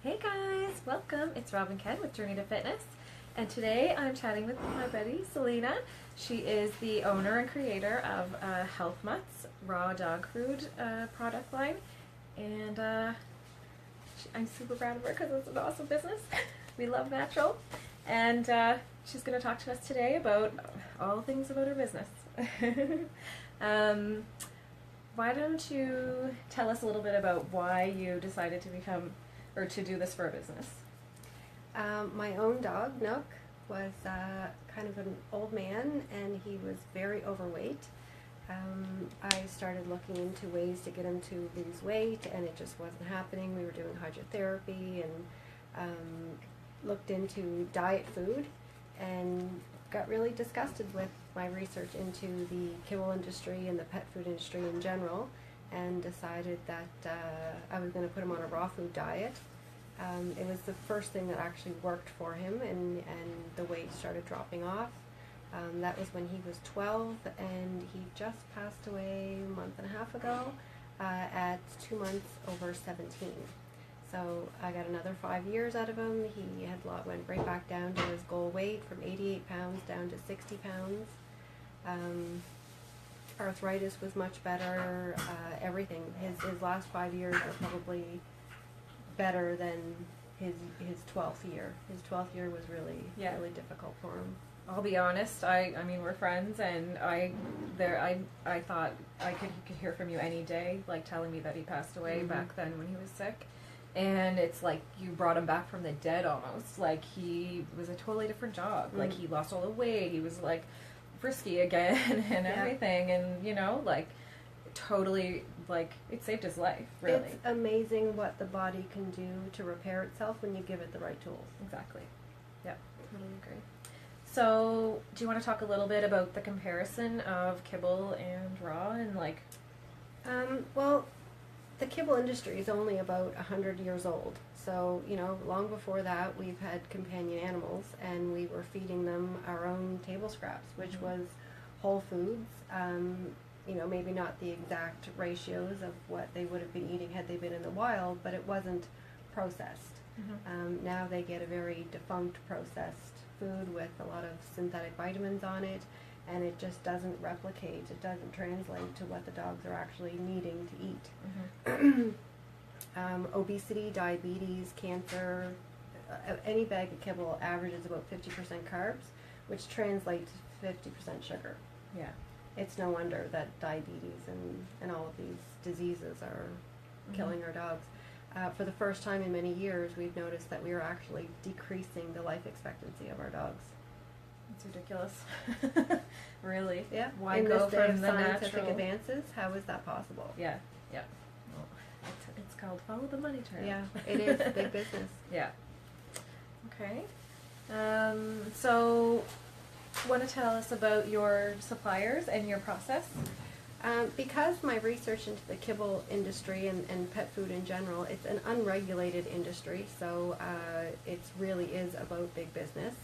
Hey guys, welcome. It's Rob and Ken with Journey to Fitness, and today I'm chatting with my buddy Selena. She is the owner and creator of Health Mutts raw dog food product line, and I'm super proud of her because it's an awesome business. We love natural, and she's going to talk to us today about all things about her business. Why don't you tell us a little bit about why you decided to become or to do this for a business? My own dog, Nook, was kind of an old man, and he was very overweight. I started looking into ways to get him to lose weight, and it just wasn't happening. We were doing hydrotherapy and looked into diet food and got really disgusted with my research into the kibble industry and the pet food industry in general, and decided that I was going to put him on a raw food diet. It was the first thing that actually worked for him, and the weight started dropping off. That was when he was 12, and he just passed away a month and a half ago at 2 months over 17. So I got another 5 years out of him. He had went right back down to his goal weight from 88 pounds down to 60 pounds. Arthritis was much better. Everything. His last 5 years were probably better than his 12th year. His 12th year was really difficult for him. I'll be honest. I mean, we're friends, and I thought he could hear from you any day, like telling me that he passed away back then when he was sick. And it's like you brought him back from the dead almost. Like he was a totally different dog. Like he lost all the weight. He was like frisky again and everything. And totally, it saved his life, really. It's amazing what the body can do to repair itself when you give it the right tools. Exactly. Yeah, totally agree. So, do you want to talk a little bit about the comparison of kibble and raw and Well, the kibble industry is only about 100 years old. So, long before that, we've had companion animals, and we were feeding them our own table scraps, which was whole foods. Maybe not the exact ratios of what they would have been eating had they been in the wild, but it wasn't processed. Now they get a very defunct processed food with a lot of synthetic vitamins on it, and it just doesn't replicate, it doesn't translate to what the dogs are actually needing to eat. Obesity, diabetes, cancer, any bag of kibble averages about 50% carbs, which translates to 50% sugar. Yeah. It's no wonder that diabetes and all of these diseases are killing our dogs. For the first time in many years, we've noticed that we are actually decreasing the life expectancy of our dogs. It's ridiculous. Really? Yeah. Why in go this day from of the scientific natural advances, how is that possible? Yeah. Well, it's called follow the money trail. Yeah, it is big business. Yeah. Okay. So, want to tell us about your suppliers and your process? Because my research into the kibble industry and pet food in general, it's an unregulated industry, so it really is about big business.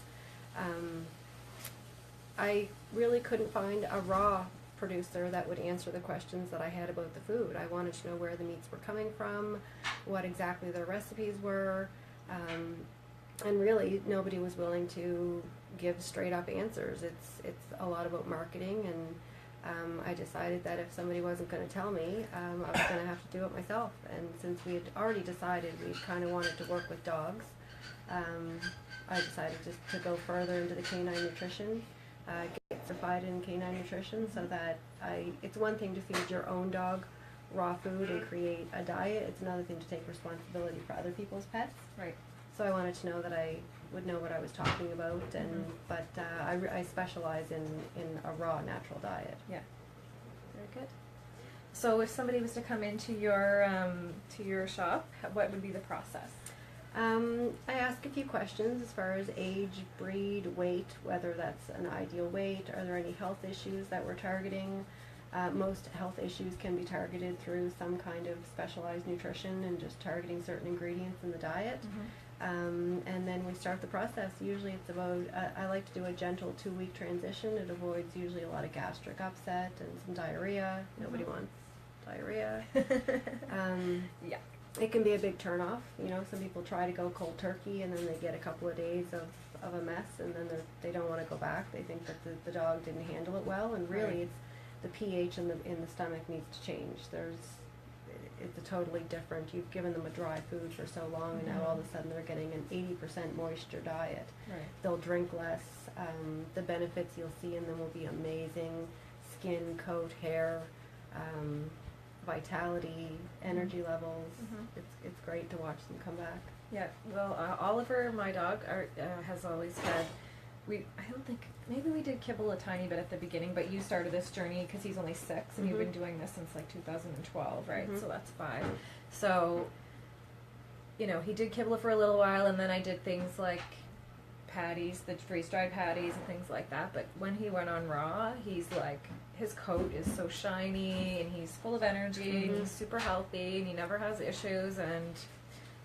I really couldn't find a raw producer that would answer the questions that I had about the food. I wanted to know where the meats were coming from, what exactly their recipes were, and really nobody was willing to give straight up answers. It's a lot about marketing, and I decided that if somebody wasn't going to tell me, I was going to have to do it myself. And since we had already decided we kind of wanted to work with dogs, I decided just to go further into the canine nutrition, get certified in canine nutrition, so that it's one thing to feed your own dog raw food and create a diet. It's another thing to take responsibility for other people's pets. Right. So I wanted to know that I would know what I was talking about, but I specialize in a raw natural diet. Yeah. Very good. So if somebody was to come into your shop, what would be the process? I ask a few questions as far as age, breed, weight, whether that's an ideal weight, are there any health issues that we're targeting. Most health issues can be targeted through some kind of specialized nutrition and just targeting certain ingredients in the diet. And then we start the process. Usually it's about, I like to do a gentle 2-week transition. It avoids usually a lot of gastric upset and some diarrhea. Nobody wants diarrhea. Yeah. It can be a big turnoff. You know, some people try to go cold turkey and then they get a couple of days of a mess and then they don't want to go back. They think that the dog didn't handle it well, and really Right. it's the pH in the stomach needs to change. It's a totally different. You've given them a dry food for so long, and now all of a sudden they're getting an 80% moisture diet. Right. They'll drink less. The benefits you'll see in them will be amazing: skin, coat, hair, vitality, energy levels. Mhm. It's great to watch them come back. Yeah, well, Oliver, my dog, has always had. I don't think, maybe we did kibble a tiny bit at the beginning, but you started this journey because he's only 6, and you've been doing this since like 2012, right? Mhm. So that's 5. So, you know, he did kibble for a little while, and then I did things like patties, the freeze-dried patties and things like that. But when he went on raw, he's like, his coat is so shiny, and he's full of energy, and he's super healthy, and he never has issues, and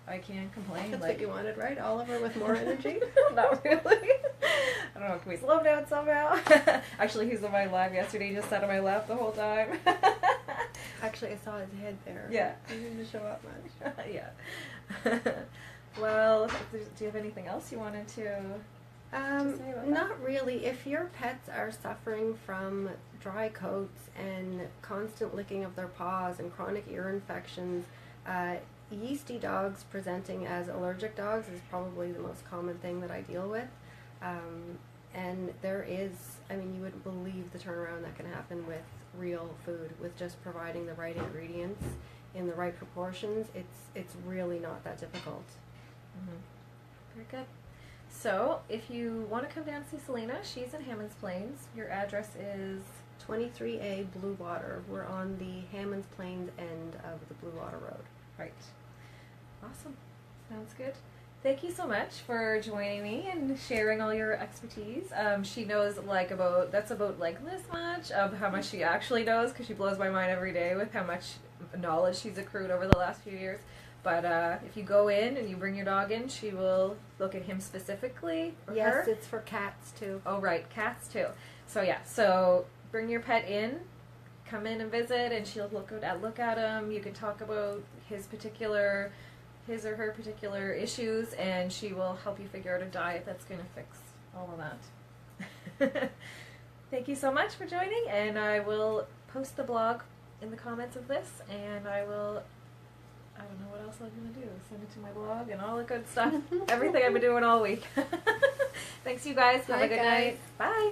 I can't complain. That's like, what you wanted, right? Oliver with more energy? Not really. I don't know, can we slow him down somehow? Actually, he's on my lap yesterday. He just sat on my lap the whole time. Actually, I saw his head there. Yeah. He didn't show up much. Yeah. Well, do you have anything else you wanted to say about that? Not really. If your pets are suffering from dry coats and constant licking of their paws and chronic ear infections, yeasty dogs presenting as allergic dogs is probably the most common thing that I deal with. And there is, I mean, you wouldn't believe the turnaround that can happen with real food, with just providing the right ingredients in the right proportions. It's really not that difficult. Mm-hmm. Very good. So, if you want to come down to see Selena, she's in Hammonds Plains. Your address is 23A Blue Water. We're on the Hammonds Plains end of the Blue Water Road. right. Awesome. Sounds good. Thank you so much for joining me and sharing all your expertise. She knows about this much of how much she actually knows, because she blows my mind every day with how much knowledge she's accrued over the last few years. But if you go in and you bring your dog in, she will look at him specifically. Or Yes, her. it's for cats too. Oh, right, cats too. So yeah, so bring your pet in, come in and visit, and she'll look at him. You can talk about his or her particular issues, and she will help you figure out a diet that's going to fix all of that. Thank you so much for joining, and I will post the blog in the comments of this, and I don't know what else I'm going to do. Send it to my blog and all the good stuff. Everything I've been doing all week. Thanks, you guys. Have a Bye, good guys. night. Bye.